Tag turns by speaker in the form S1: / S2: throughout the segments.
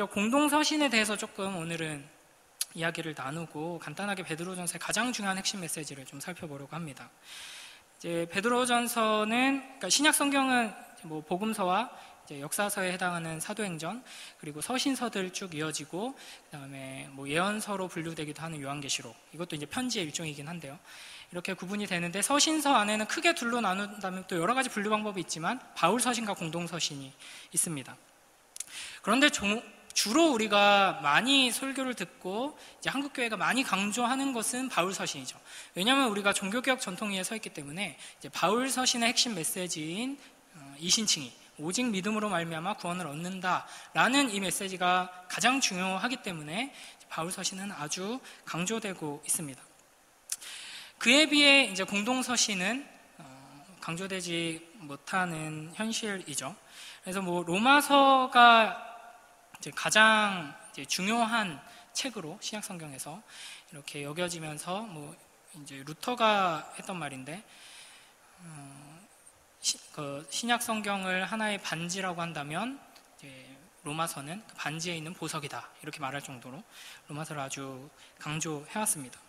S1: 공동서신에 대해서 조금 오늘은 이야기를 나누고 간단하게 베드로전서의 가장 중요한 핵심 메시지를 좀 살펴보려고 합니다. 이제 베드로전서는 그러니까 신약 성경은 뭐 복음서와 이제 역사서에 해당하는 사도행전 그리고 서신서들 쭉 이어지고 그다음에 뭐 예언서로 분류되기도 하는 요한계시록, 이것도 이제 편지의 일종이긴 한데요. 이렇게 구분이 되는데 서신서 안에는 크게 둘로 나눈다면 또 여러 가지 분류 방법이 있지만 바울 서신과 공동서신이 있습니다. 그런데 주로 우리가 많이 설교를 듣고 이제 한국교회가 많이 강조하는 것은 바울 서신이죠. 왜냐하면 우리가 종교개혁 전통 위에 서 있기 때문에 이제 바울 서신의 핵심 메시지인 이신칭의, 오직 믿음으로 말미암아 구원을 얻는다라는 이 메시지가 가장 중요하기 때문에 바울 서신은 아주 강조되고 있습니다. 그에 비해 이제 공동 서신은 강조되지 못하는 현실이죠. 그래서 뭐 로마서가 이제 가장 이제 중요한 책으로 신약 성경에서 이렇게 여겨지면서 뭐 이제 루터가 했던 말인데 신약 성경을 하나의 반지라고 한다면 이제 로마서는 그 반지에 있는 보석이다 이렇게 말할 정도로 로마서를 아주 강조해왔습니다.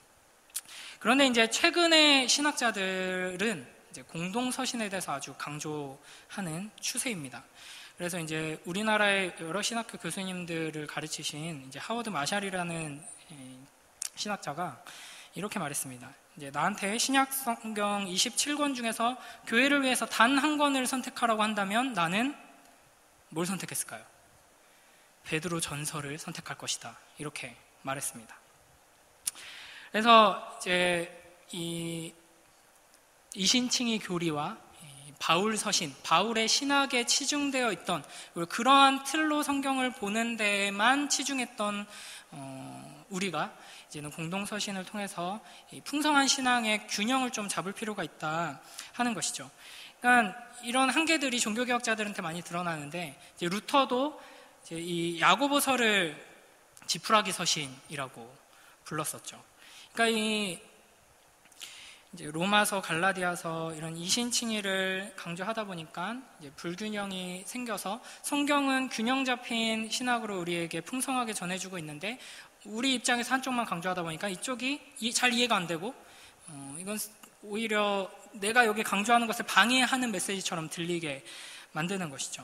S1: 그런데 이제 최근의 신학자들은 이제 공동 서신에 대해서 아주 강조하는 추세입니다. 그래서 이제 우리나라의 여러 신학교 교수님들을 가르치신 이제 하워드 마샬이라는 신학자가 이렇게 말했습니다. 이제 나한테 신약 성경 27권 중에서 교회를 위해서 단 한 권을 선택하라고 한다면 나는 뭘 선택했을까요? 베드로 전서를 선택할 것이다. 이렇게 말했습니다. 그래서 이제 이신칭의 교리와 바울 서신, 바울의 신학에 치중되어 있던 그러한 틀로 성경을 보는 데만 치중했던 우리가 이제는 공동 서신을 통해서 풍성한 신앙의 균형을 좀 잡을 필요가 있다 하는 것이죠. 그러니까 이런 한계들이 종교개혁자들한테 많이 드러나는데 이제 루터도 이제 이 야고보서를 지푸라기 서신이라고 불렀었죠. 그러니까 이제 로마서, 갈라디아서 이런 이신칭의를 강조하다 보니까 이제 불균형이 생겨서 성경은 균형 잡힌 신학으로 우리에게 풍성하게 전해주고 있는데 우리 입장에서 한쪽만 강조하다 보니까 이쪽이 잘 이해가 안 되고 이건 오히려 내가 여기 강조하는 것을 방해하는 메시지처럼 들리게 만드는 것이죠.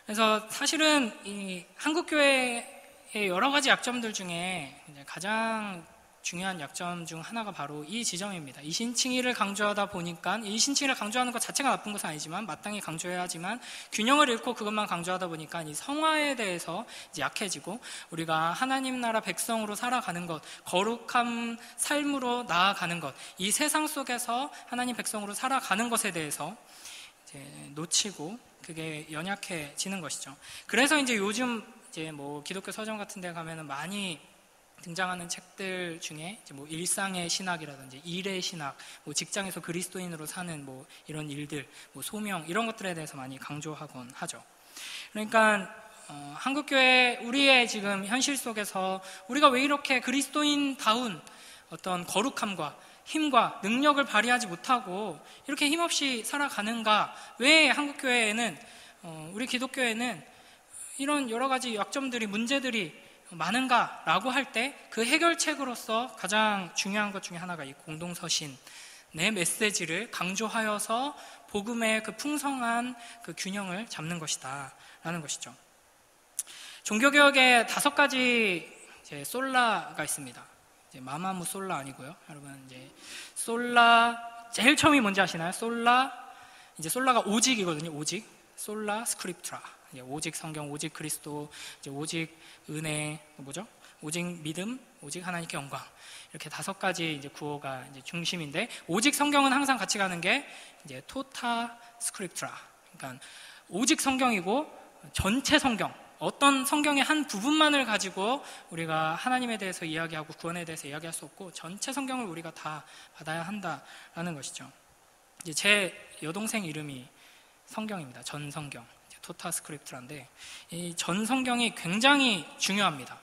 S1: 그래서 사실은 이 한국교회의 여러 가지 약점들 중에 이제 가장 중요한 약점 중 하나가 바로 이 지점입니다. 이신칭의를 강조하다 보니까 이신칭의를 강조하는 것 자체가 나쁜 것은 아니지만 마땅히 강조해야 하지만 균형을 잃고 그것만 강조하다 보니까 이 성화에 대해서 이제 약해지고 우리가 하나님 나라 백성으로 살아가는 것, 거룩한 삶으로 나아가는 것, 이 세상 속에서 하나님 백성으로 살아가는 것에 대해서 이제 놓치고 그게 연약해지는 것이죠. 그래서 이제 요즘 이제 뭐 기독교 서점 같은 데 가면은 많이 등장하는 책들 중에 이제 뭐 일상의 신학이라든지 일의 신학, 뭐 직장에서 그리스도인으로 사는 뭐 이런 일들, 뭐 소명 이런 것들에 대해서 많이 강조하곤 하죠. 그러니까 한국교회 우리의 지금 현실 속에서 우리가 왜 이렇게 그리스도인다운 어떤 거룩함과 힘과 능력을 발휘하지 못하고 이렇게 힘없이 살아가는가? 왜 한국교회에는 우리 기독교회는 이런 여러 가지 약점들이 문제들이 많은가라고 할 때 그 해결책으로서 가장 중요한 것 중에 하나가 이 공동서신 내 메시지를 강조하여서 복음의 그 풍성한 그 균형을 잡는 것이다 라는 것이죠. 종교개혁에 5가지 이제 솔라가 있습니다. 이제 마마무 솔라 아니고요. 여러분 이제 솔라 제일 처음이 뭔지 아시나요? 이제 솔라가 오직이거든요. 오직 솔라 스크립트라, 오직 성경, 오직 그리스도, 이제 오직 은혜, 뭐죠? 오직 믿음, 오직 하나님께 영광. 이렇게 5가지 이제 구호가 이제 중심인데, 오직 성경은 항상 같이 가는 게 이제 토타 스크립트라. 그러니까 오직 성경이고 전체 성경, 어떤 성경의 한 부분만을 가지고 우리가 하나님에 대해서 이야기하고 구원에 대해서 이야기할 수 없고 전체 성경을 우리가 다 받아야 한다라는 것이죠. 이제 제 여동생 이름이 성경입니다. 전 성경. 토타 스크립트라인데 이 전 성경이 굉장히 중요합니다.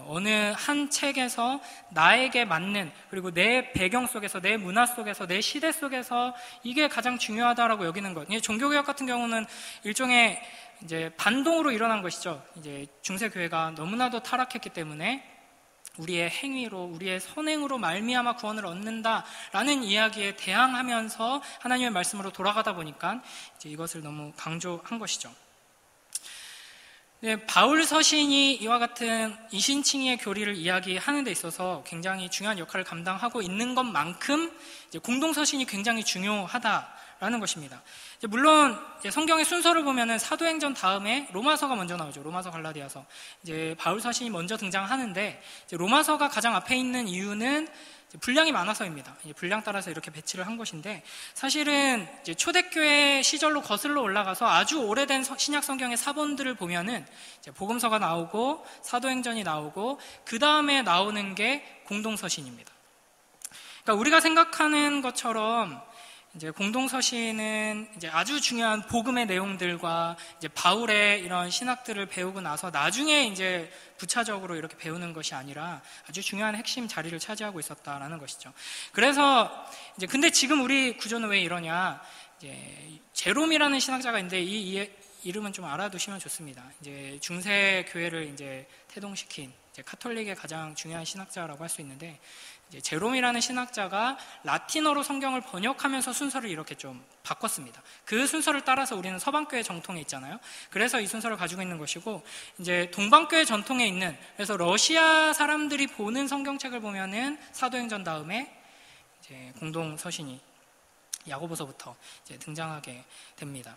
S1: 어느 한 책에서 나에게 맞는, 그리고 내 배경 속에서, 내 문화 속에서, 내 시대 속에서 이게 가장 중요하다라고 여기는 것. 종교개혁 같은 경우는 일종의 이제 반동으로 일어난 것이죠. 이제 중세교회가 너무나도 타락했기 때문에 우리의 행위로, 우리의 선행으로 말미암아 구원을 얻는다라는 이야기에 대항하면서 하나님의 말씀으로 돌아가다 보니까 이제 이것을 너무 강조한 것이죠. 네, 바울 서신이 이와 같은 이신칭의의 교리를 이야기하는 데 있어서 굉장히 중요한 역할을 감당하고 있는 것만큼 이제 공동 서신이 굉장히 중요하다라는 것입니다. 물론 이제 성경의 순서를 보면은 사도행전 다음에 로마서가 먼저 나오죠. 로마서, 갈라디아서. 이제 바울 서신이 먼저 등장하는데 이제 로마서가 가장 앞에 있는 이유는 분량이 많아서입니다. 분량 따라서 이렇게 배치를 한 것인데, 사실은 이제 초대교회 시절로 거슬러 올라가서 아주 오래된 신약 성경의 사본들을 보면은 이제 복음서가 나오고 사도행전이 나오고 그 다음에 나오는 게 공동서신입니다. 그러니까 우리가 생각하는 것처럼 이제 공동서신은 이제 아주 중요한 복음의 내용들과 이제 바울의 이런 신학들을 배우고 나서 나중에 이제 부차적으로 이렇게 배우는 것이 아니라 아주 중요한 핵심 자리를 차지하고 있었다라는 것이죠. 그래서 이제 근데 지금 우리 구조는 왜 이러냐? 이제 제롬이라는 신학자가 있는데 이 이름은 좀 알아두시면 좋습니다. 이제 중세 교회를 이제 태동시킨 이제 카톨릭의 가장 중요한 신학자라고 할 수 있는데, 이제 제롬이라는 신학자가 라틴어로 성경을 번역하면서 순서를 이렇게 좀 바꿨습니다. 그 순서를 따라서 우리는 서방교회 정통에 있잖아요. 그래서 이 순서를 가지고 있는 것이고, 이제 동방교회 전통에 있는, 그래서 러시아 사람들이 보는 성경책을 보면은 사도행전 다음에 이제 공동 서신이 야고보서부터 이제 등장하게 됩니다.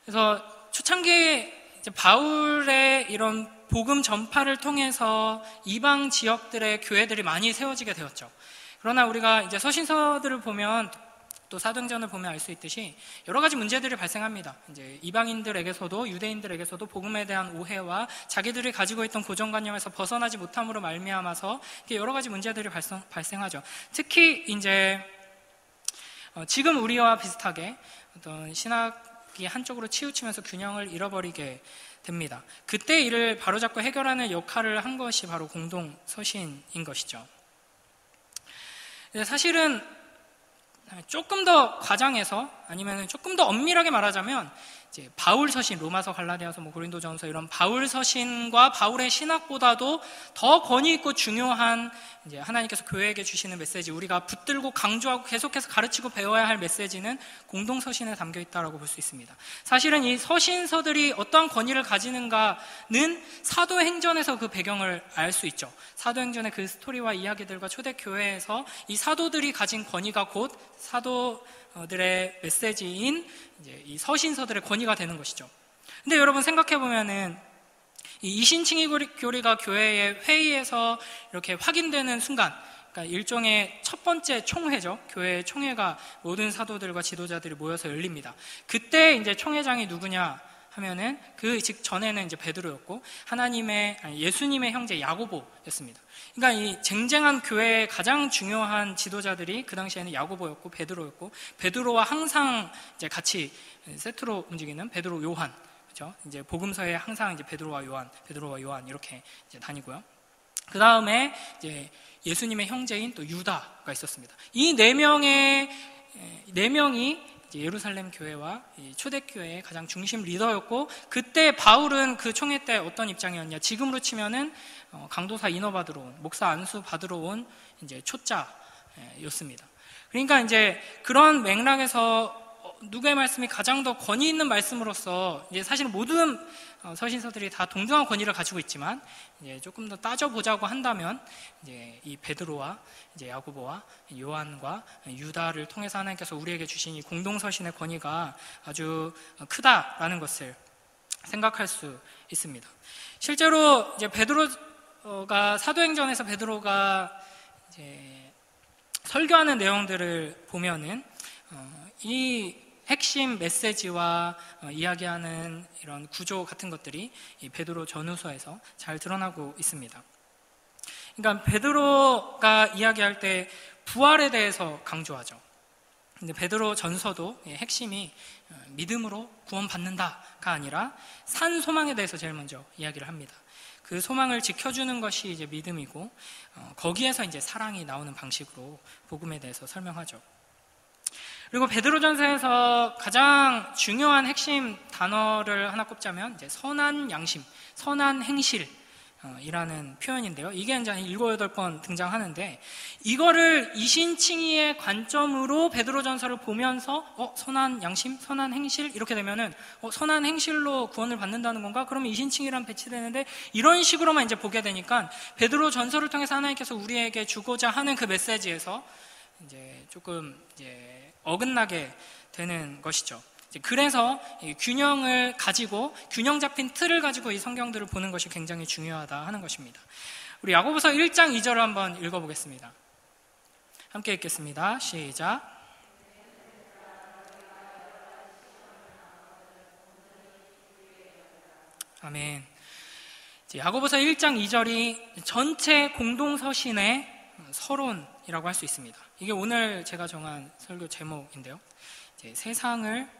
S1: 그래서 초창기 이제 바울의 이런 복음 전파를 통해서 이방 지역들의 교회들이 많이 세워지게 되었죠. 그러나 우리가 이제 서신서들을 보면, 또 사도행전을 보면 알 수 있듯이 여러 가지 문제들이 발생합니다. 이제 이방인들에게서도 유대인들에게서도 복음에 대한 오해와 자기들이 가지고 있던 고정관념에서 벗어나지 못함으로 말미암아서 여러 가지 문제들이 발생하죠. 특히 이제 지금 우리와 비슷하게 어떤 신학이 한쪽으로 치우치면서 균형을 잃어버리게 됩니다. 그때 이를 바로잡고 해결하는 역할을 한 것이 바로 공동 서신인 것이죠. 사실은 조금 더 과장해서, 아니면 조금 더 엄밀하게 말하자면 이제 바울 서신, 로마서, 갈라디아서, 고린도전서, 이런 바울 서신과 바울의 신학보다도 더 권위 있고 중요한 이제 하나님께서 교회에게 주시는 메시지, 우리가 붙들고 강조하고 계속해서 가르치고 배워야 할 메시지는 공동 서신에 담겨 있다라고 볼 수 있습니다. 사실은 이 서신서들이 어떠한 권위를 가지는가는 사도행전에서 그 배경을 알 수 있죠. 사도행전의 그 스토리와 이야기들과 초대교회에서 이 사도들이 가진 권위가 곧 사도들의 메시지인 이제 이 서신서들의 권위가 되는 것이죠. 근데 여러분 생각해 보면은 이 이신칭의 교리가 교회의 회의에서 이렇게 확인되는 순간, 그러니까 일종의 첫 번째 총회죠. 교회의 총회가 모든 사도들과 지도자들이 모여서 열립니다. 그때 이제 총회장이 누구냐 하면은 그 직전에는 이제 베드로였고 예수님의 형제 야고보였습니다. 그러니까 이 쟁쟁한 교회의 가장 중요한 지도자들이 그 당시에는 야고보였고 베드로였고, 베드로와 항상 이제 같이 세트로 움직이는 베드로, 요한, 그렇죠? 이제 복음서에 항상 이제 베드로와 요한 이렇게 이제 다니고요. 그 다음에 이제 예수님의 형제인 또 유다가 있었습니다. 이 네 명이 예루살렘 교회와 초대교회의 가장 중심 리더였고, 그때 바울은 그 총회 때 어떤 입장이었냐? 지금으로 치면은 강도사 인허 받으러 온, 목사 안수 받으러 온 이제 초짜였습니다. 그러니까 이제 그런 맥락에서 누구의 말씀이 가장 더 권위 있는 말씀으로서, 이제 사실 모든 서신서들이 다 동등한 권위를 가지고 있지만, 이제 조금 더 따져보자고 한다면, 이제 이 베드로와 이제 야고보와 요한과 유다를 통해서 하나님께서 우리에게 주신 이 공동서신의 권위가 아주 크다라는 것을 생각할 수 있습니다. 실제로 이제 사도행전에서 베드로가 이제 설교하는 내용들을 보면은 이 핵심 메시지와 이야기하는 이런 구조 같은 것들이 이 베드로 전후서에서 잘 드러나고 있습니다. 그러니까 베드로가 이야기할 때 부활에 대해서 강조하죠. 근데 베드로 전서도 핵심이 믿음으로 구원받는다가 아니라 산 소망에 대해서 제일 먼저 이야기를 합니다. 그 소망을 지켜주는 것이 이제 믿음이고, 거기에서 이제 사랑이 나오는 방식으로 복음에 대해서 설명하죠. 그리고 베드로전서에서 가장 중요한 핵심 단어를 하나 꼽자면 이제 선한 양심, 선한 행실 이라는 표현인데요. 이게 이제 한 7, 8번 등장하는데, 이거를 이신칭의의 관점으로 베드로전서를 보면서 선한 양심, 선한 행실 이렇게 되면은 선한 행실로 구원을 받는다는 건가? 그러면 이신칭의란 배치되는데, 이런 식으로만 이제 보게 되니까 베드로전서를 통해서 하나님께서 우리에게 주고자 하는 그 메시지에서 이제 조금 이제 어긋나게 되는 것이죠. 그래서 균형을 가지고, 균형 잡힌 틀을 가지고 이 성경들을 보는 것이 굉장히 중요하다 하는 것입니다. 우리 야고보서 1장 2절을 한번 읽어보겠습니다. 함께 읽겠습니다. 시작. 아멘. 야고보서 1장 2절이 전체 공동서신의 서론이라고 할 수 있습니다. 이게 오늘 제가 정한 설교 제목인데요. 세상을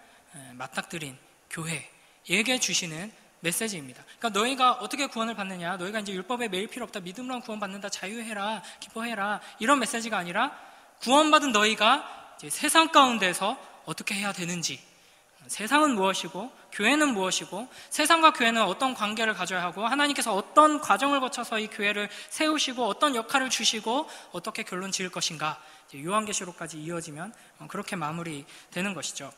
S1: 맞닥뜨린 교회에게 주시는 메시지입니다. 그러니까 너희가 어떻게 구원을 받느냐, 너희가 이제 율법에 매일 필요 없다, 믿음으로 구원받는다, 자유해라, 기뻐해라, 이런 메시지가 아니라 구원받은 너희가 이제 세상 가운데서 어떻게 해야 되는지, 세상은 무엇이고 교회는 무엇이고 세상과 교회는 어떤 관계를 가져야 하고 하나님께서 어떤 과정을 거쳐서 이 교회를 세우시고 어떤 역할을 주시고 어떻게 결론 지을 것인가, 요한계시록까지 이어지면 그렇게 마무리되는 것이죠.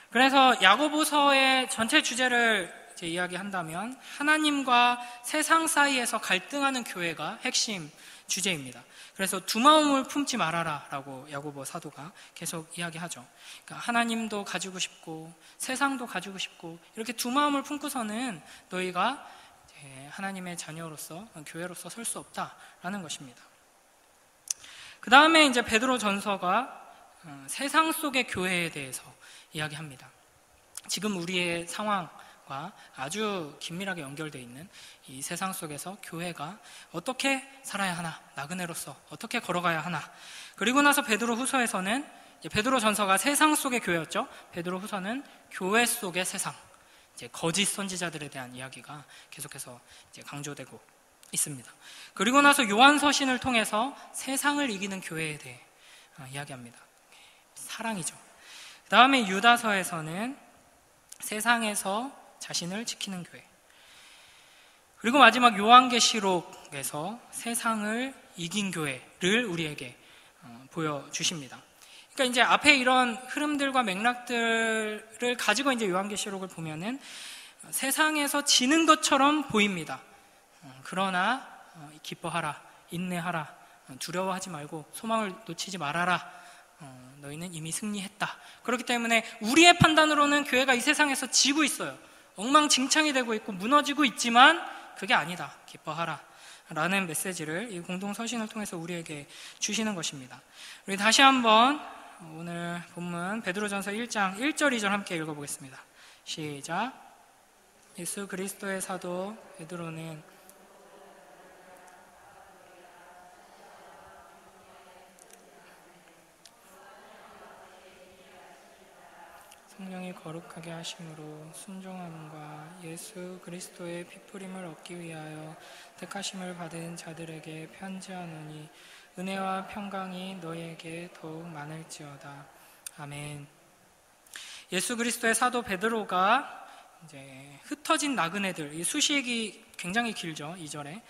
S1: 그래서 야고보서의 전체 주제를 이야기한다면 하나님과 세상 사이에서 갈등하는 교회가 핵심 주제입니다. 그래서 두 마음을 품지 말아라 라고 야고보 사도가 계속 이야기하죠. 그러니까 하나님도 가지고 싶고 세상도 가지고 싶고 이렇게 두 마음을 품고서는 너희가 하나님의 자녀로서, 교회로서 설 수 없다라는 것입니다. 그 다음에 이제 베드로 전서가 세상 속의 교회에 대해서 이야기합니다. 지금 우리의 상황과 아주 긴밀하게 연결되어 있는 이 세상 속에서 교회가 어떻게 살아야 하나, 나그네로서 어떻게 걸어가야 하나. 그리고 나서 베드로 후서에서는, 베드로 전서가 세상 속의 교회였죠. 베드로 후서는 교회 속의 세상, 이제 거짓 선지자들에 대한 이야기가 계속해서 이제 강조되고 있습니다. 그리고 나서 요한서신을 통해서 세상을 이기는 교회에 대해 이야기합니다. 사랑이죠. 그 다음에 유다서에서는 세상에서 자신을 지키는 교회, 그리고 마지막 요한계시록에서 세상을 이긴 교회를 우리에게 보여주십니다. 그러니까 이제 앞에 이런 흐름들과 맥락들을 가지고 이제 요한계시록을 보면은 세상에서 지는 것처럼 보입니다. 그러나 기뻐하라, 인내하라, 두려워하지 말고 소망을 놓치지 말아라. 너희는 이미 승리했다. 그렇기 때문에 우리의 판단으로는 교회가 이 세상에서 지고 있어요. 엉망진창이 되고 있고 무너지고 있지만 그게 아니다. 기뻐하라 라는 메시지를 이 공동서신을 통해서 우리에게 주시는 것입니다. 우리 다시 한번 오늘 본문 베드로전서 1장 1절 2절 함께 읽어보겠습니다. 시작. 예수 그리스도의 사도 베드로는 성령이 거룩하게 하심으로 순종함과 예수 그리스도의 피부림을 얻기 위하여 택하심을 받은 자들에게 편지하노니 은혜와 평강이 너희에게 더욱 많을지어다. 아멘. 예수 그리스도의 사도 베드로가 이제 흩어진 나그네들, 이 수식이 굉장히 길죠. 2절에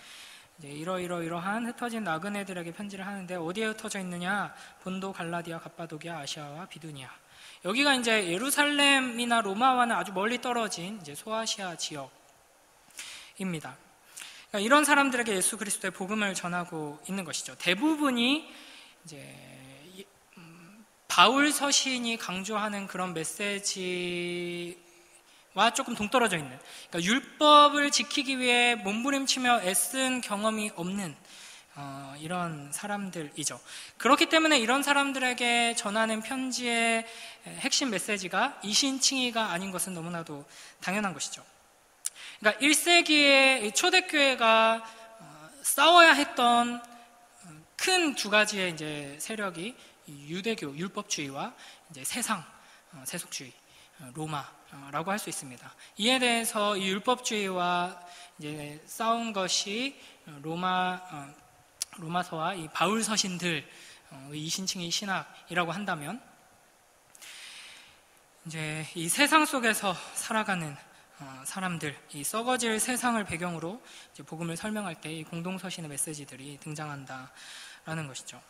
S1: 이제 이러한 흩어진 나그네들에게 편지를 하는데, 어디에 흩어져 있느냐? 본도, 갈라디아, 갑바도기아, 아시아와 비두니아. 여기가 이제 예루살렘이나 로마와는 아주 멀리 떨어진 이제 소아시아 지역입니다. 그러니까 이런 사람들에게 예수 그리스도의 복음을 전하고 있는 것이죠. 대부분이 이제 바울 서신이 강조하는 그런 메시지와 조금 동떨어져 있는, 그러니까 율법을 지키기 위해 몸부림치며 애쓴 경험이 없는 이런 사람들이죠. 그렇기 때문에 이런 사람들에게 전하는 편지의 핵심 메시지가 이신칭의가 아닌 것은 너무나도 당연한 것이죠. 그러니까 1세기의 초대교회가 싸워야 했던 큰 두 가지의 이제 세력이 이 유대교 율법주의와 이제 세상 세속주의 로마라고 할 수 있습니다. 이에 대해서 이 율법주의와 이제 싸운 것이 로마서와 이 바울 서신들 이신칭의 신학이라고 한다면, 이제 이 세상 속에서 살아가는 사람들, 이 썩어질 세상을 배경으로 이제 복음을 설명할 때 이 공동서신의 메시지들이 등장한다라는 것이죠.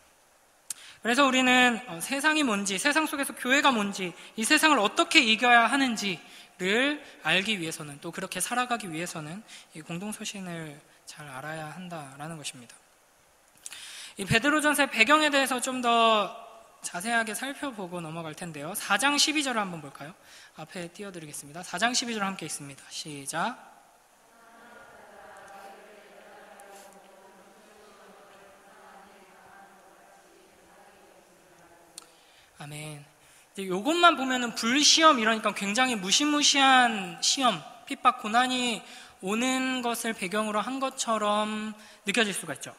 S1: 그래서 우리는 세상이 뭔지, 세상 속에서 교회가 뭔지, 이 세상을 어떻게 이겨야 하는지를 알기 위해서는, 또 그렇게 살아가기 위해서는 이 공동서신을 잘 알아야 한다라는 것입니다. 이 베드로전서의 배경에 대해서 좀 더 자세하게 살펴보고 넘어갈 텐데요. 4장 12절을 한번 볼까요? 앞에 띄워드리겠습니다. 4장 12절 함께 읽습니다. 시작. 아멘. 이것만 보면은 불시험, 이러니까 굉장히 무시무시한 시험, 핍박, 고난이 오는 것을 배경으로 한 것처럼 느껴질 수가 있죠.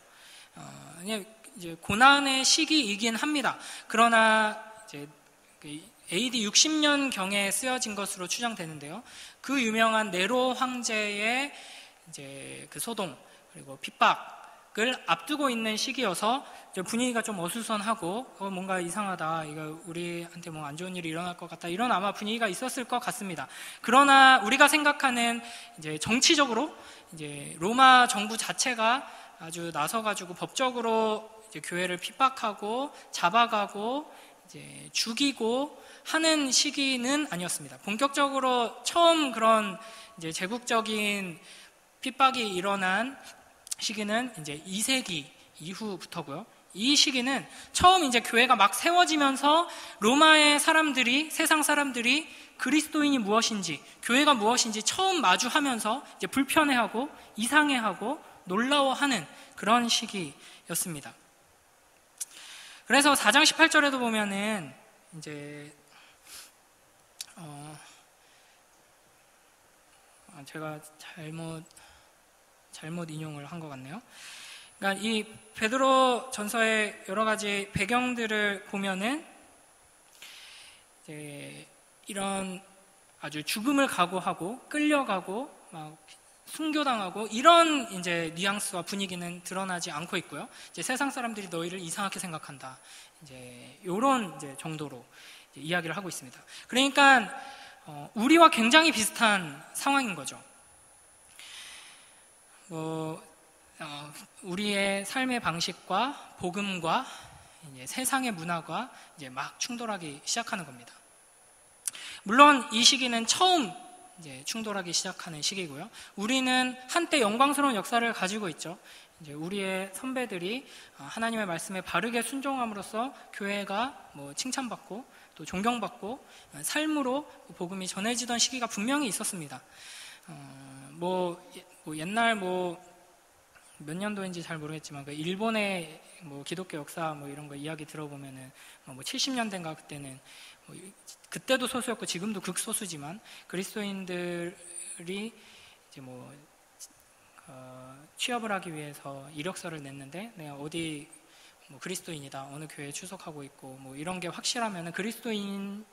S1: 이제 고난의 시기이긴 합니다. 그러나 이제 AD 60년 경에 쓰여진 것으로 추정되는데요. 그 유명한 네로 황제의 이제 그 소동 그리고 핍박을 앞두고 있는 시기여서 이제 분위기가 좀 어수선하고 뭔가 이상하다, 이거 우리한테 뭐 안 좋은 일이 일어날 것 같다, 이런 아마 분위기가 있었을 것 같습니다. 그러나 우리가 생각하는 이제 정치적으로 이제 로마 정부 자체가 아주 나서가지고 법적으로 이제 교회를 핍박하고 잡아가고 이제 죽이고 하는 시기는 아니었습니다. 본격적으로 처음 그런 이제 제국적인 핍박이 일어난 시기는 이제 2세기 이후부터고요. 이 시기는 처음 이제 교회가 막 세워지면서 로마의 사람들이, 세상 사람들이 그리스도인이 무엇인지, 교회가 무엇인지 처음 마주하면서 이제 불편해하고 이상해하고 놀라워하는 그런 시기였습니다. 그래서 4장 18절에도 보면은 이제 제가 잘못 인용을 한 것 같네요. 그러니까 이 베드로 전서의 여러 가지 배경들을 보면은 이제 이런 아주 죽음을 각오하고 끌려가고 막 순교당하고 이런 이제 뉘앙스와 분위기는 드러나지 않고 있고요. 이제 세상 사람들이 너희를 이상하게 생각한다, 이제 이런 이제 정도로 이제 이야기를 하고 있습니다. 그러니까 우리와 굉장히 비슷한 상황인 거죠. 우리의 삶의 방식과 복음과 이제 세상의 문화가 이제 막 충돌하기 시작하는 겁니다. 물론 이 시기는 처음 이제 충돌하기 시작하는 시기고요. 우리는 한때 영광스러운 역사를 가지고 있죠. 이제 우리의 선배들이 하나님의 말씀에 바르게 순종함으로써 교회가 뭐 칭찬받고 또 존경받고 삶으로 복음이 전해지던 시기가 분명히 있었습니다. 옛날 몇 년도인지 잘 모르겠지만 그 일본의 뭐 기독교 역사 뭐 이런 거 이야기 들어보면은 70년대인가 그때는 그때도 소수였고 지금도 극소수지만 그리스도인들이 이제 취업을 하기 위해서 이력서를 냈는데 내가 어디 그리스도인이다, 어느 교회에 출석하고 있고 뭐 이런 게 확실하면은 그리스도인의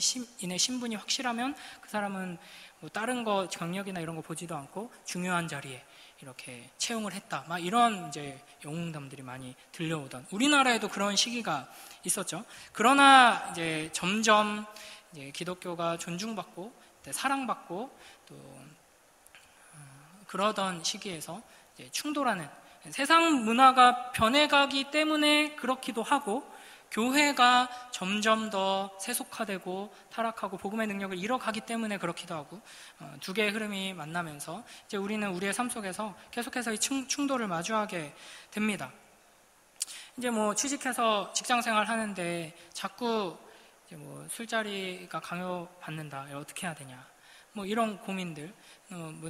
S1: 신분이 확실하면 그 사람은 뭐 다른 거 경력이나 이런 거 보지도 않고 중요한 자리에 이렇게 채용을 했다, 막 이런 이제 영웅담들이 많이 들려오던 우리나라에도 그런 시기가 있었죠. 그러나 이제 점점 이제 기독교가 존중받고 사랑받고 또 그러던 시기에서 이제 충돌하는, 세상 문화가 변해가기 때문에 그렇기도 하고 교회가 점점 더 세속화되고 타락하고 복음의 능력을 잃어가기 때문에 그렇기도 하고 두 개의 흐름이 만나면서 이제 우리는 우리의 삶 속에서 계속해서 이 충돌을 마주하게 됩니다. 이제 취직해서 직장생활 하는데 자꾸 이제 술자리가 강요받는다, 어떻게 해야 되냐, 이런 고민들,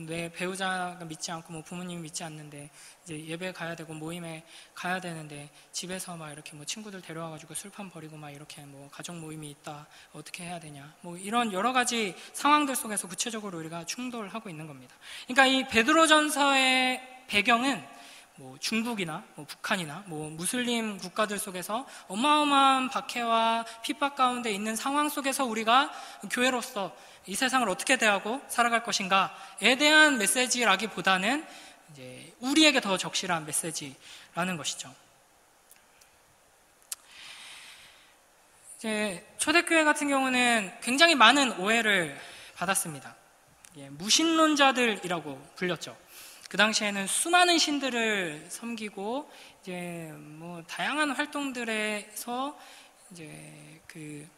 S1: 내 배우자가 믿지 않고 부모님이 믿지 않는데 이제 예배 가야 되고 모임에 가야 되는데 집에서 막 이렇게 친구들 데려와가지고 술판 버리고 막 이렇게 가족 모임이 있다, 어떻게 해야 되냐, 이런 여러 가지 상황들 속에서 구체적으로 우리가 충돌하고 있는 겁니다. 그러니까 이 베드로전서의 배경은 뭐 중국이나 뭐 북한이나 뭐 무슬림 국가들 속에서 어마어마한 박해와 핍박 가운데 있는 상황 속에서 우리가 교회로서 이 세상을 어떻게 대하고 살아갈 것인가에 대한 메시지라기보다는 이제 우리에게 더 적실한 메시지라는 것이죠. 이제 초대교회 같은 경우는 굉장히 많은 오해를 받았습니다. 무신론자들이라고 불렸죠. 그 당시에는 수많은 신들을 섬기고 이제 뭐 다양한 활동들에서 이제 그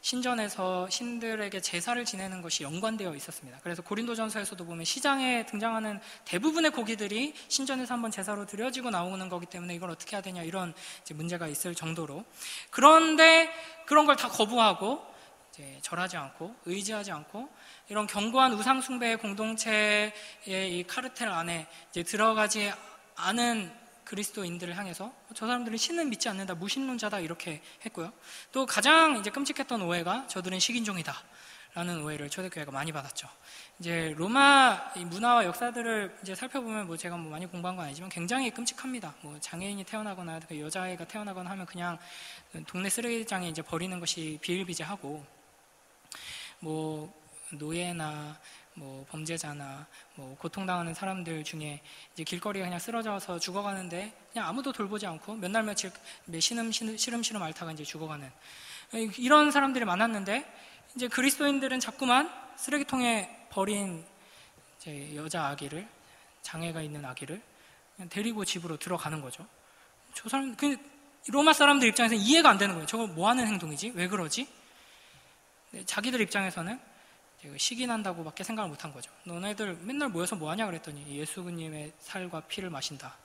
S1: 신전에서 신들에게 제사를 지내는 것이 연관되어 있었습니다. 그래서 고린도전서에서도 보면 시장에 등장하는 대부분의 고기들이 신전에서 한번 제사로 드려지고 나오는 거기 때문에 이걸 어떻게 해야 되냐 이런 이제 문제가 있을 정도로. 그런데 그런 걸 다 거부하고 이제 절하지 않고 의지하지 않고 이런 견고한 우상 숭배의 공동체의 이 카르텔 안에 이제 들어가지 않은 그리스도인들을 향해서 저 사람들은 신은 믿지 않는다, 무신론자다 이렇게 했고요. 또 가장 이제 끔찍했던 오해가 저들은 식인종이다 라는 오해를 초대교회가 많이 받았죠. 이제 로마 문화와 역사들을 이제 살펴보면 뭐 제가 뭐 많이 공부한 건 아니지만 굉장히 끔찍합니다. 뭐 장애인이 태어나거나 여자아이가 태어나거나 하면 그냥 동네 쓰레기장에 이제 버리는 것이 비일비재하고 뭐 노예나 뭐 범죄자나 뭐 고통당하는 사람들 중에 이제 길거리에 그냥 쓰러져서 죽어가는데 그냥 아무도 돌보지 않고 몇 날 며칠 시름시름 앓다가 이제 죽어가는 이런 사람들이 많았는데 이제 그리스도인들은 자꾸만 쓰레기통에 버린 이제 여자 아기를, 장애가 있는 아기를 그냥 데리고 집으로 들어가는 거죠. 저 사람 로마 사람들 입장에서 이해가 안 되는 거예요. 저거 뭐 하는 행동이지? 왜 그러지? 자기들 입장에서는 시기난다고 밖에 생각을 못한 거죠. 너네들 맨날 모여서 뭐 하냐 그랬더니 예수님의 살과 피를 마신다.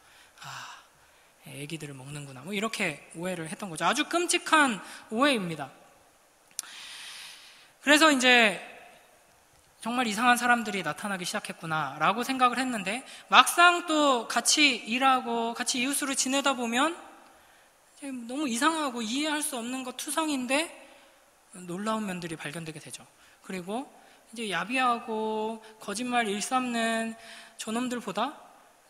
S1: 애기들을 먹는구나. 뭐 이렇게 오해를 했던 거죠. 아주 끔찍한 오해입니다. 그래서 이제 정말 이상한 사람들이 나타나기 시작했구나 라고 생각을 했는데 막상 또 같이 일하고 같이 이웃으로 지내다 보면 너무 이상하고 이해할 수 없는 것 투성인데 놀라운 면들이 발견되게 되죠. 그리고 이제 야비하고 거짓말 일삼는 저놈들보다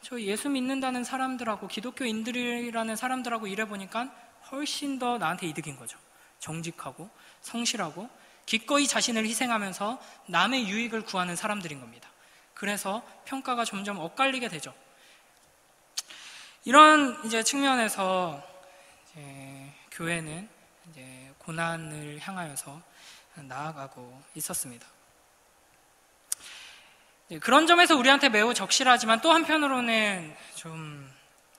S1: 저 예수 믿는다는 사람들하고 기독교인들이라는 사람들하고 일해보니까 훨씬 더 나한테 이득인 거죠. 정직하고 성실하고 기꺼이 자신을 희생하면서 남의 유익을 구하는 사람들인 겁니다. 그래서 평가가 점점 엇갈리게 되죠. 이런 이제 측면에서 이제 교회는 이제 고난을 향하여서 나아가고 있었습니다. 그런 점에서 우리한테 매우 적실하지만 또 한편으로는 좀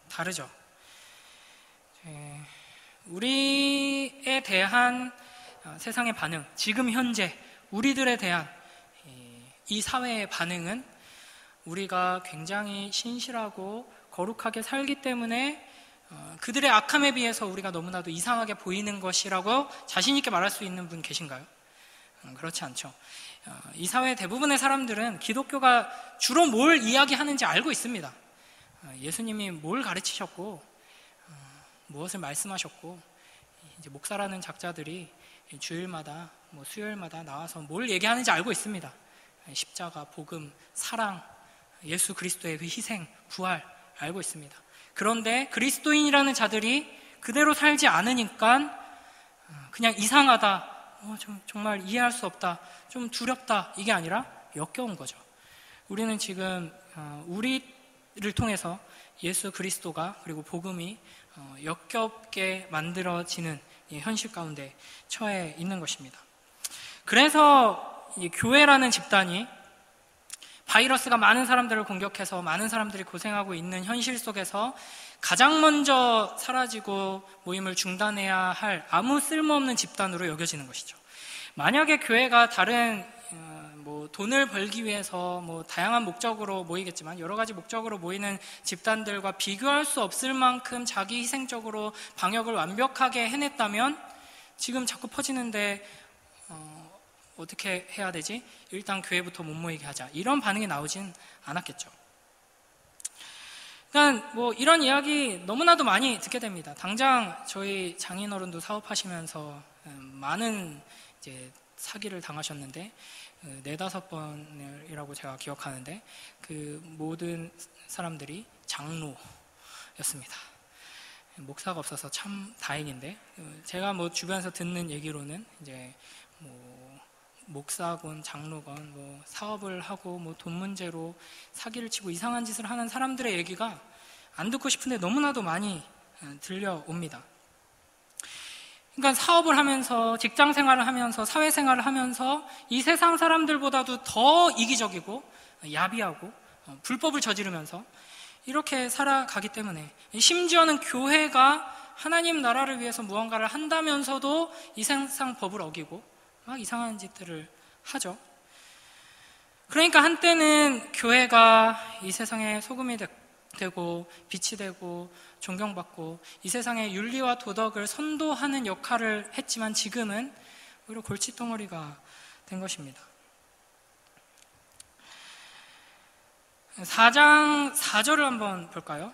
S1: 다르죠. 우리에 대한 세상의 반응, 지금 현재 우리들에 대한 이 사회의 반응은 우리가 굉장히 신실하고 거룩하게 살기 때문에 그들의 악함에 비해서 우리가 너무나도 이상하게 보이는 것이라고 자신 있게 말할 수 있는 분 계신가요? 그렇지 않죠. 이 사회 대부분의 사람들은 기독교가 주로 뭘 이야기하는지 알고 있습니다. 예수님이 뭘 가르치셨고 무엇을 말씀하셨고 이제 목사라는 작자들이 주일마다 뭐 수요일마다 나와서 뭘 얘기하는지 알고 있습니다. 십자가, 복음, 사랑, 예수 그리스도의 그 희생, 부활 알고 있습니다. 그런데 그리스도인이라는 자들이 그대로 살지 않으니까 그냥 이상하다, 정말 이해할 수 없다, 좀 두렵다 이게 아니라 역겨운 거죠. 우리는 지금 우리를 통해서 예수 그리스도가 그리고 복음이 역겹게 만들어지는 현실 가운데 처해 있는 것입니다. 그래서 이 교회라는 집단이 바이러스가 많은 사람들을 공격해서 많은 사람들이 고생하고 있는 현실 속에서 가장 먼저 사라지고 모임을 중단해야 할 아무 쓸모없는 집단으로 여겨지는 것이죠. 만약에 교회가 다른 뭐 돈을 벌기 위해서 뭐 다양한 목적으로 모이겠지만 여러 가지 목적으로 모이는 집단들과 비교할 수 없을 만큼 자기 희생적으로 방역을 완벽하게 해냈다면 지금 자꾸 퍼지는데 어떻게 해야 되지? 일단 교회부터 못 모이게 하자. 이런 반응이 나오진 않았겠죠. 그러니까 뭐 이런 이야기 너무나도 많이 듣게 됩니다. 당장 저희 장인어른도 사업하시면서 많은 이제 사기를 당하셨는데 4-5번이라고 제가 기억하는데 그 모든 사람들이 장로였습니다. 목사가 없어서 참 다행인데, 제가 뭐 주변에서 듣는 얘기로는 이제 뭐 목사건 장로건 뭐 사업을 하고 뭐 돈 문제로 사기를 치고 이상한 짓을 하는 사람들의 얘기가 안 듣고 싶은데 너무나도 많이 들려옵니다. 그러니까 사업을 하면서, 직장 생활을 하면서, 사회 생활을 하면서 이 세상 사람들보다도 더 이기적이고 야비하고 불법을 저지르면서 이렇게 살아가기 때문에, 심지어는 교회가 하나님 나라를 위해서 무언가를 한다면서도 이 세상 법을 어기고 막 이상한 짓들을 하죠. 그러니까 한때는 교회가 이 세상의 소금이 되고 빛이 되고 존경받고 이 세상의 윤리와 도덕을 선도하는 역할을 했지만, 지금은 오히려 골칫덩어리가 된 것입니다. 4장 4절을 한번 볼까요?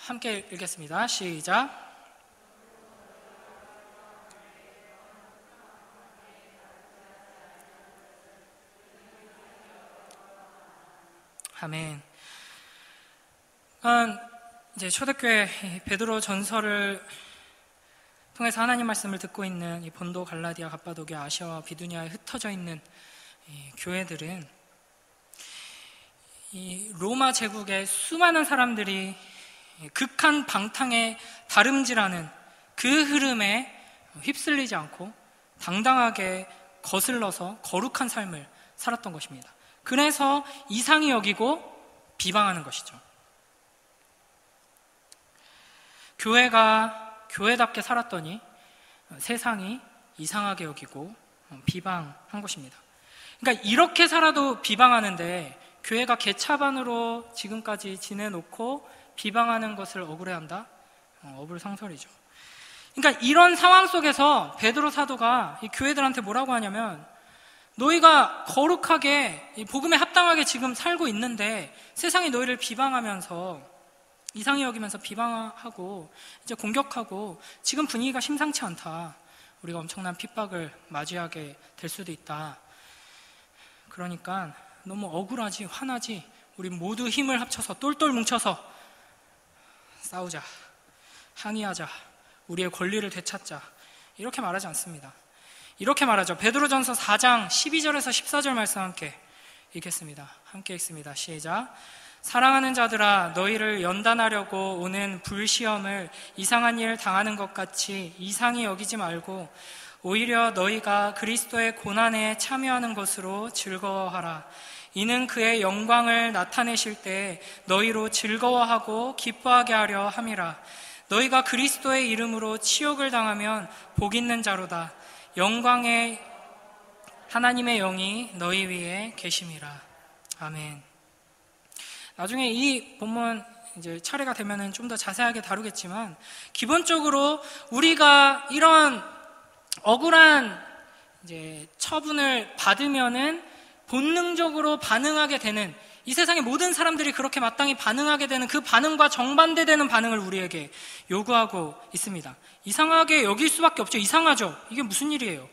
S1: 함께 읽겠습니다. 시작. 아멘. 이제 초대교회 베드로 전서를 통해서 하나님 말씀을 듣고 있는 이 본도, 갈라디아, 갑바도기아, 아시아와 비두니아에 흩어져 있는 이 교회들은 이 로마 제국의 수많은 사람들이 극한 방탕에 다름질하는 그 흐름에 휩쓸리지 않고 당당하게 거슬러서 거룩한 삶을 살았던 것입니다. 그래서 이상히 여기고 비방하는 것이죠. 교회가 교회답게 살았더니 세상이 이상하게 여기고 비방한 것입니다. 그러니까 이렇게 살아도 비방하는데, 교회가 개차반으로 지금까지 지내놓고 비방하는 것을 억울해한다? 어불성설이죠. 그러니까 이런 상황 속에서 베드로 사도가 이 교회들한테 뭐라고 하냐면, 너희가 거룩하게 이 복음에 합당하게 지금 살고 있는데 세상이 너희를 비방하면서, 이상히 여기면서 비방하고 이제 공격하고, 지금 분위기가 심상치 않다. 우리가 엄청난 핍박을 맞이하게 될 수도 있다. 그러니까 너무 억울하지, 화나지, 우리 모두 힘을 합쳐서 똘똘 뭉쳐서 싸우자, 항의하자, 우리의 권리를 되찾자, 이렇게 말하지 않습니다. 이렇게 말하죠. 베드로전서 4장 12절에서 14절 말씀 함께 읽겠습니다. 함께 읽습니다. 시작. 사랑하는 자들아, 너희를 연단하려고 오는 불시험을 이상한 일 당하는 것 같이 이상히 여기지 말고 오히려 너희가 그리스도의 고난에 참여하는 것으로 즐거워하라. 이는 그의 영광을 나타내실 때 너희로 즐거워하고 기뻐하게 하려 함이라. 너희가 그리스도의 이름으로 치욕을 당하면 복 있는 자로다. 영광의 하나님의 영이 너희 위에 계심이라. 아멘. 나중에 이 본문 이제 차례가 되면은 좀 더 자세하게 다루겠지만, 기본적으로 우리가 이런 억울한 이제 처분을 받으면은 본능적으로 반응하게 되는, 이 세상의 모든 사람들이 그렇게 마땅히 반응하게 되는 그 반응과 정반대되는 반응을 우리에게 요구하고 있습니다. 이상하게 여길 수밖에 없죠. 이상하죠. 이게 무슨 일이에요?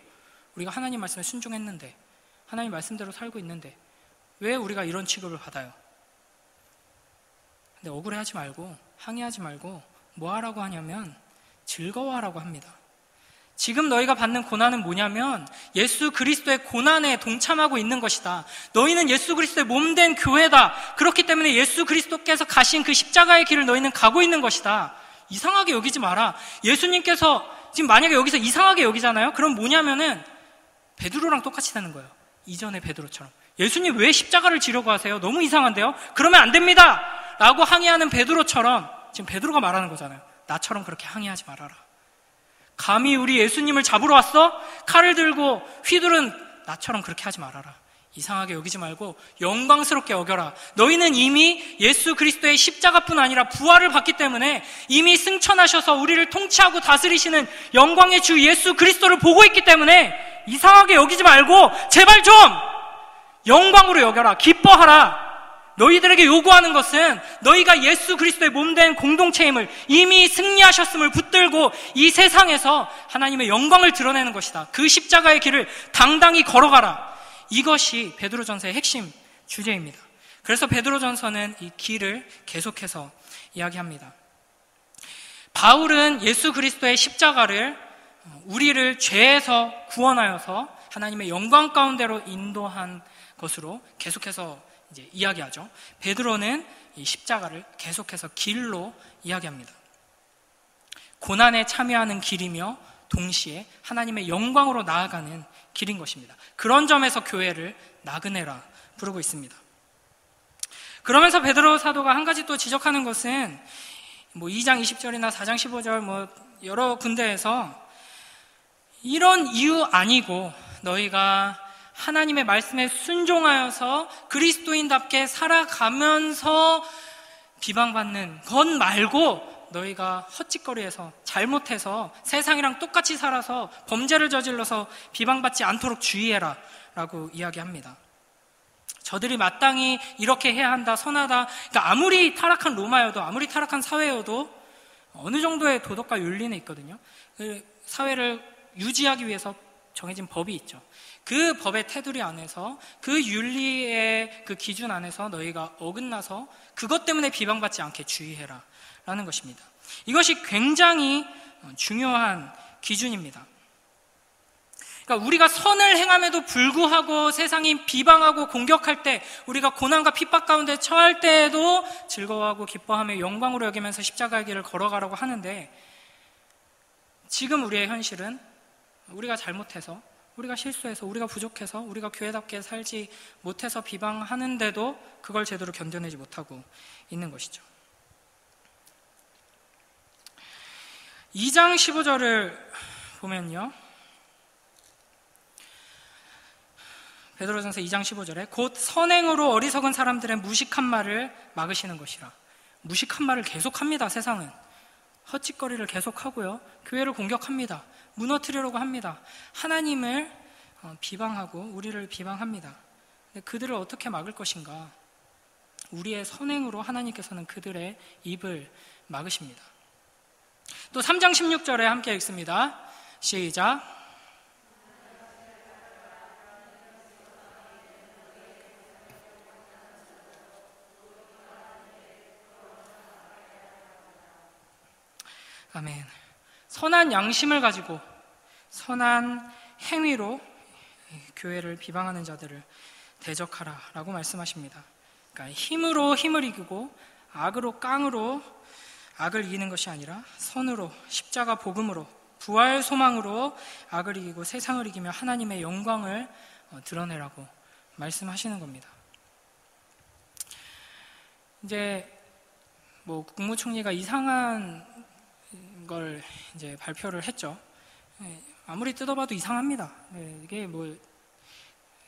S1: 우리가 하나님 말씀에 순종했는데, 하나님 말씀대로 살고 있는데 왜 우리가 이런 취급을 받아요? 근데 억울해하지 말고, 항의하지 말고 뭐 하라고 하냐면 즐거워하라고 합니다. 지금 너희가 받는 고난은 뭐냐면 예수 그리스도의 고난에 동참하고 있는 것이다. 너희는 예수 그리스도의 몸된 교회다. 그렇기 때문에 예수 그리스도께서 가신 그 십자가의 길을 너희는 가고 있는 것이다. 이상하게 여기지 마라. 예수님께서 지금 만약에 여기서 이상하게 여기잖아요. 그럼 뭐냐면은 베드로랑 똑같이 되는 거예요. 이전의 베드로처럼. 예수님 왜 십자가를 지려고 하세요? 너무 이상한데요? 그러면 안 됩니다! 라고 항의하는 베드로처럼, 지금 베드로가 말하는 거잖아요. 나처럼 그렇게 항의하지 말아라. 감히 우리 예수님을 잡으러 왔어? 칼을 들고 휘두른 나처럼 그렇게 하지 말아라. 이상하게 여기지 말고 영광스럽게 여겨라. 너희는 이미 예수 그리스도의 십자가뿐 아니라 부활을 받기 때문에 이미 승천하셔서 우리를 통치하고 다스리시는 영광의 주 예수 그리스도를 보고 있기 때문에 이상하게 여기지 말고 제발 좀 영광으로 여겨라. 기뻐하라. 너희들에게 요구하는 것은 너희가 예수 그리스도의 몸된 공동체임을, 이미 승리하셨음을 붙들고 이 세상에서 하나님의 영광을 드러내는 것이다. 그 십자가의 길을 당당히 걸어가라. 이것이 베드로전서의 핵심 주제입니다. 그래서 베드로전서는 이 길을 계속해서 이야기합니다. 바울은 예수 그리스도의 십자가를 우리를 죄에서 구원하여서 하나님의 영광 가운데로 인도한 것으로 계속해서 이제 이야기하죠. 베드로는 이 십자가를 계속해서 길로 이야기합니다. 고난에 참여하는 길이며 동시에 하나님의 영광으로 나아가는 길인 것입니다. 그런 점에서 교회를 나그네라 부르고 있습니다. 그러면서 베드로 사도가 한 가지 또 지적하는 것은 2장 20절이나 4장 15절 여러 군데에서 이런 이유 아니고 너희가 하나님의 말씀에 순종하여서 그리스도인답게 살아가면서 비방받는 것 말고 너희가 헛짓거리해서 잘못해서 세상이랑 똑같이 살아서 범죄를 저질러서 비방받지 않도록 주의해라 라고 이야기합니다. 저들이 마땅히 이렇게 해야 한다, 선하다. 그러니까 아무리 타락한 로마여도, 아무리 타락한 사회여도 어느 정도의 도덕과 윤리는 있거든요. 그 사회를 유지하기 위해서 정해진 법이 있죠. 그 법의 테두리 안에서, 그 윤리의 그 기준 안에서 너희가 어긋나서 그것 때문에 비방받지 않게 주의해라 라는 것입니다. 이것이 굉장히 중요한 기준입니다. 그러니까 우리가 선을 행함에도 불구하고 세상이 비방하고 공격할 때, 우리가 고난과 핍박 가운데 처할 때에도 즐거워하고 기뻐하며 영광으로 여기면서 십자가의 길을 걸어가라고 하는데, 지금 우리의 현실은 우리가 잘못해서, 우리가 실수해서, 우리가 부족해서, 우리가 교회답게 살지 못해서 비방하는데도 그걸 제대로 견뎌내지 못하고 있는 것이죠. 2장 15절을 보면요, 베드로전서 2장 15절에 곧 선행으로 어리석은 사람들의 무식한 말을 막으시는 것이라. 무식한 말을 계속합니다. 세상은 헛짓거리를 계속하고요, 교회를 공격합니다. 무너뜨리려고 합니다. 하나님을 비방하고 우리를 비방합니다. 근데 그들을 어떻게 막을 것인가? 우리의 선행으로 하나님께서는 그들의 입을 막으십니다. 또 3장 16절에 함께 읽습니다. 시작. 아멘. 선한 양심을 가지고 선한 행위로 교회를 비방하는 자들을 대적하라 라고 말씀하십니다. 그러니까 힘으로 힘을 이기고 악으로 깡으로 악을 이기는 것이 아니라 선으로, 십자가 복음으로, 부활 소망으로 악을 이기고 세상을 이기며 하나님의 영광을 드러내라고 말씀하시는 겁니다. 이제 국무총리가 이상한 걸 이제 발표를 했죠. 아무리 뜯어봐도 이상합니다. 이게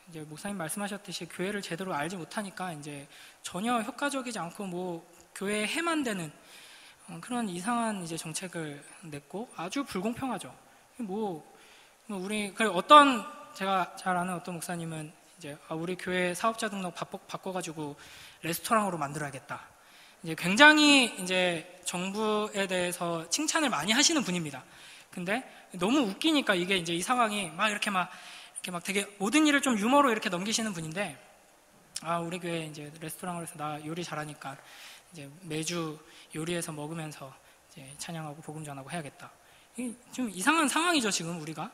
S1: 이제 목사님 말씀하셨듯이 교회를 제대로 알지 못하니까 이제 전혀 효과적이지 않고 교회에 해만 되는 그런 이상한 이제 정책을 냈고 아주 불공평하죠. 제가 잘 아는 어떤 목사님은 이제 우리 교회 사업자 등록 바꿔가지고 레스토랑으로 만들어야겠다. 이제 굉장히 이제 정부에 대해서 칭찬을 많이 하시는 분입니다. 근데 너무 웃기니까 이게 이제 이 상황이 이렇게 되게 모든 일을 좀 유머로 이렇게 넘기시는 분인데, 우리 교회 이제 레스토랑을 해서 나 요리 잘하니까 이제 매주 요리해서 먹으면서 이제 찬양하고 복음 전하고 해야겠다. 이게 좀 이상한 상황이죠, 지금 우리가.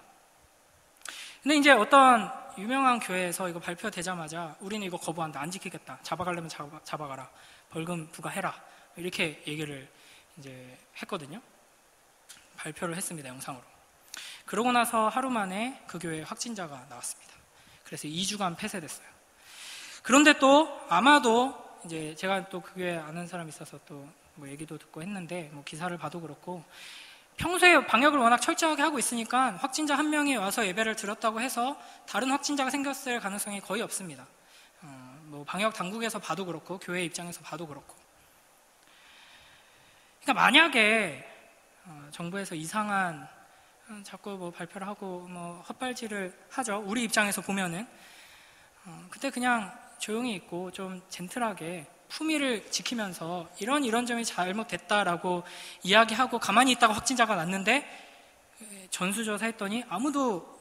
S1: 근데 이제 어떤 유명한 교회에서 이거 발표되자마자 우리는 이거 거부한다, 안 지키겠다, 잡아가려면 잡아가라, 벌금 부과해라, 이렇게 얘기를 이제 했거든요. 발표를 했습니다, 영상으로. 그러고 나서 하루 만에 그 교회에 확진자가 나왔습니다. 그래서 2주간 폐쇄됐어요. 그런데 또 아마도 이제 제가 또 그 교회 아는 사람이 있어서 또 얘기도 듣고 했는데, 기사를 봐도 그렇고 평소에 방역을 워낙 철저하게 하고 있으니까 확진자 한 명이 와서 예배를 드렸다고 해서 다른 확진자가 생겼을 가능성이 거의 없습니다. 방역 당국에서 봐도 그렇고 교회 입장에서 봐도 그렇고. 그러니까 만약에 정부에서 이상한 자꾸 발표를 하고 헛발질을 하죠. 우리 입장에서 보면은 그때 그냥 조용히 있고 좀 젠틀하게 품위를 지키면서 이런 점이 잘못됐다라고 이야기하고 가만히 있다가 확진자가 났는데 전수조사 했더니 아무도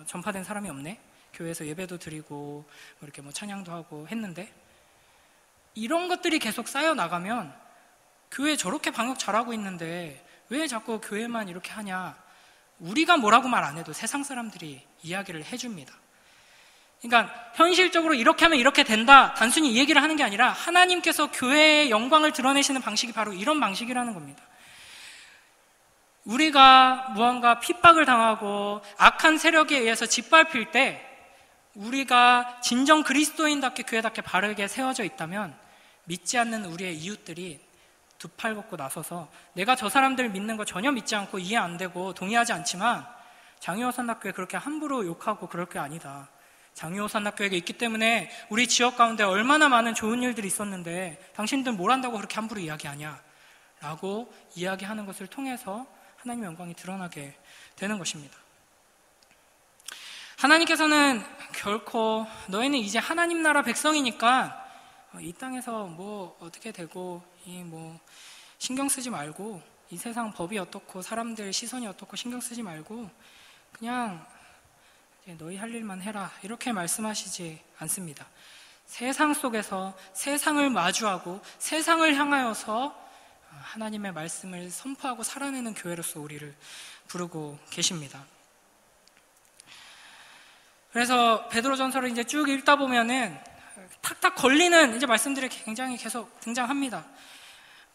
S1: 전파된 사람이 없네. 교회에서 예배도 드리고 이렇게 찬양도 하고 했는데 이런 것들이 계속 쌓여 나가면 교회 저렇게 방역 잘하고 있는데 왜 자꾸 교회만 이렇게 하냐, 우리가 뭐라고 말 안 해도 세상 사람들이 이야기를 해줍니다. 그러니까 현실적으로 이렇게 하면 이렇게 된다, 단순히 이 얘기를 하는 게 아니라 하나님께서 교회의 영광을 드러내시는 방식이 바로 이런 방식이라는 겁니다. 우리가 무언가 핍박을 당하고 악한 세력에 의해서 짓밟힐 때 우리가 진정 그리스도인답게 교회답게 바르게 세워져 있다면 믿지 않는 우리의 이웃들이 두 팔 걷고 나서서 내가 저 사람들 믿는 거 전혀 믿지 않고 이해 안 되고 동의하지 않지만 장유호 산낙교회 그렇게 함부로 욕하고 그럴 게 아니다. 장유호 산낙교회가 있기 때문에 우리 지역 가운데 얼마나 많은 좋은 일들이 있었는데 당신들 뭘 한다고 그렇게 함부로 이야기하냐 라고 이야기하는 것을 통해서 하나님의 영광이 드러나게 되는 것입니다. 하나님께서는 결코 너희는 이제 하나님 나라 백성이니까 이 땅에서 뭐 어떻게 되고 뭐 신경 쓰지 말고, 이 세상 법이 어떻고 사람들 시선이 어떻고 신경 쓰지 말고 그냥 이제 너희 할 일만 해라, 이렇게 말씀하시지 않습니다. 세상 속에서 세상을 마주하고 세상을 향하여서 하나님의 말씀을 선포하고 살아내는 교회로서 우리를 부르고 계십니다. 그래서 베드로전서를 이제 쭉 읽다 보면은 탁탁 걸리는 이제 말씀들이 굉장히 계속 등장합니다.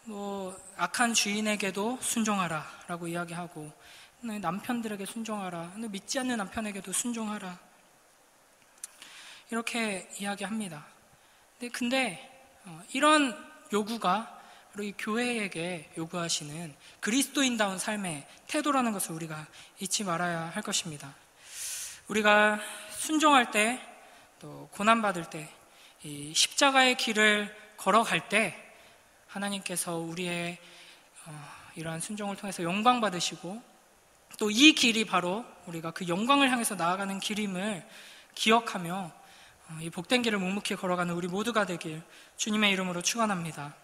S1: 뭐 악한 주인에게도 순종하라 라고 이야기하고, 남편들에게 순종하라, 믿지 않는 남편에게도 순종하라, 이렇게 이야기합니다. 근데 이런 요구가 바로 이 교회에게 요구하시는 그리스도인다운 삶의 태도라는 것을 우리가 잊지 말아야 할 것입니다. 우리가 순종할 때, 또 고난받을 때, 이 십자가의 길을 걸어갈 때 하나님께서 우리의 이러한 순종을 통해서 영광 받으시고, 또 이 길이 바로 우리가 그 영광을 향해서 나아가는 길임을 기억하며 이 복된 길을 묵묵히 걸어가는 우리 모두가 되길 주님의 이름으로 축원합니다.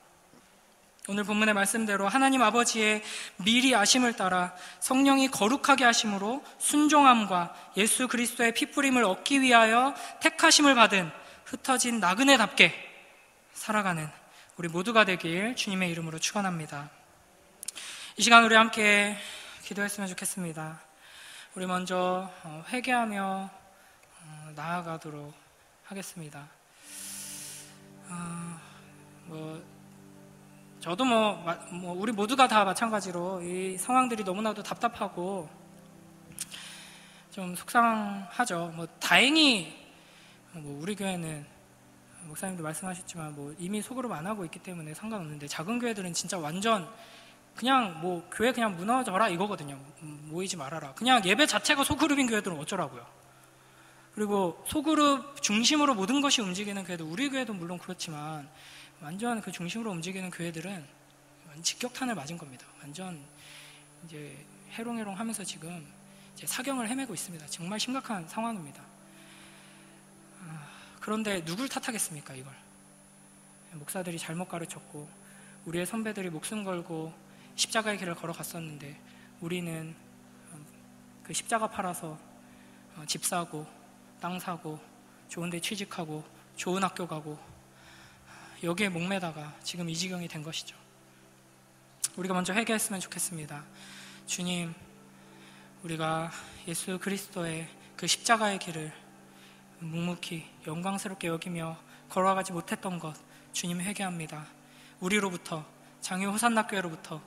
S1: 오늘 본문의 말씀대로 하나님 아버지의 미리 아심을 따라 성령이 거룩하게 하심으로 순종함과 예수 그리스도의 피뿌림을 얻기 위하여 택하심을 받은 흩어진 나그네답게 살아가는 우리 모두가 되길 주님의 이름으로 축원합니다. 이 시간 우리 함께 기도했으면 좋겠습니다. 우리 먼저 회개하며 나아가도록 하겠습니다. 저도 우리 모두가 다 마찬가지로 이 상황들이 너무나도 답답하고 좀 속상하죠. 다행히 우리 교회는 목사님도 말씀하셨지만 이미 소그룹 안 하고 있기 때문에 상관없는데, 작은 교회들은 진짜 완전 그냥 교회 그냥 무너져라 이거거든요. 모이지 말아라. 그냥 예배 자체가 소그룹인 교회들은 어쩌라고요. 그리고 소그룹 중심으로 모든 것이 움직이는 교회도, 우리 교회도 물론 그렇지만 완전 그 중심으로 움직이는 교회들은 직격탄을 맞은 겁니다. 완전 이제 해롱해롱 하면서 지금 이제 사경을 헤매고 있습니다. 정말 심각한 상황입니다. 그런데 누굴 탓하겠습니까, 이걸? 목사들이 잘못 가르쳤고, 우리의 선배들이 목숨 걸고 십자가의 길을 걸어갔었는데, 우리는 그 십자가 팔아서 집 사고, 땅 사고, 좋은 데 취직하고, 좋은 학교 가고, 여기에 목매다가 지금 이 지경이 된 것이죠. 우리가 먼저 회개했으면 좋겠습니다. 주님, 우리가 예수 그리스도의 그 십자가의 길을 묵묵히 영광스럽게 여기며 걸어가지 못했던 것, 주님 회개합니다. 우리로부터, 장유 호산나교회로부터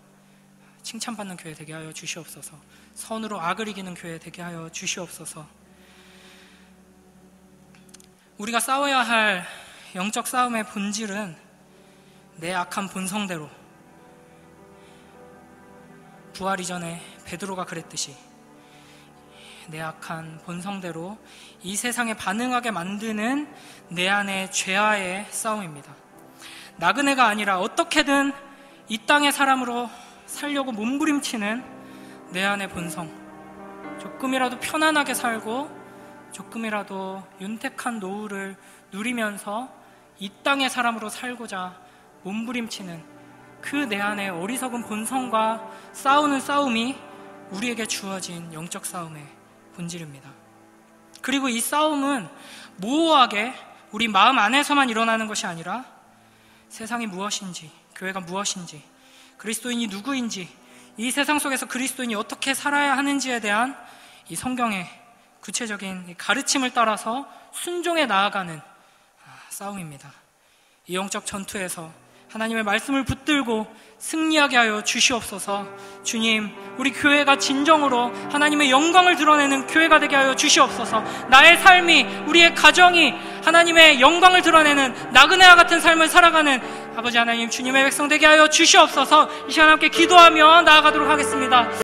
S1: 칭찬받는 교회 되게 하여 주시옵소서. 선으로 악을 이기는 교회 되게 하여 주시옵소서. 우리가 싸워야 할 영적 싸움의 본질은 내 악한 본성대로, 부활 이전에 베드로가 그랬듯이 내 악한 본성대로 이 세상에 반응하게 만드는 내 안의 죄와의 싸움입니다. 나그네가 아니라 어떻게든 이 땅의 사람으로 살려고 몸부림치는 내 안의 본성, 조금이라도 편안하게 살고 조금이라도 윤택한 노후를 누리면서 이 땅의 사람으로 살고자 몸부림치는 그 내 안의 어리석은 본성과 싸우는 싸움이 우리에게 주어진 영적 싸움의 본질입니다. 그리고 이 싸움은 모호하게 우리 마음 안에서만 일어나는 것이 아니라 세상이 무엇인지, 교회가 무엇인지, 그리스도인이 누구인지, 이 세상 속에서 그리스도인이 어떻게 살아야 하는지에 대한 이 성경의 구체적인 가르침을 따라서 순종해 나아가는 싸움입니다. 이 영적 전투에서 하나님의 말씀을 붙들고 승리하게 하여 주시옵소서. 주님, 우리 교회가 진정으로 하나님의 영광을 드러내는 교회가 되게 하여 주시옵소서. 나의 삶이, 우리의 가정이 하나님의 영광을 드러내는 나그네와 같은 삶을 살아가는 아버지 하나님, 주님의 백성 되게 하여 주시옵소서. 이 시간 함께 기도하며 나아가도록 하겠습니다.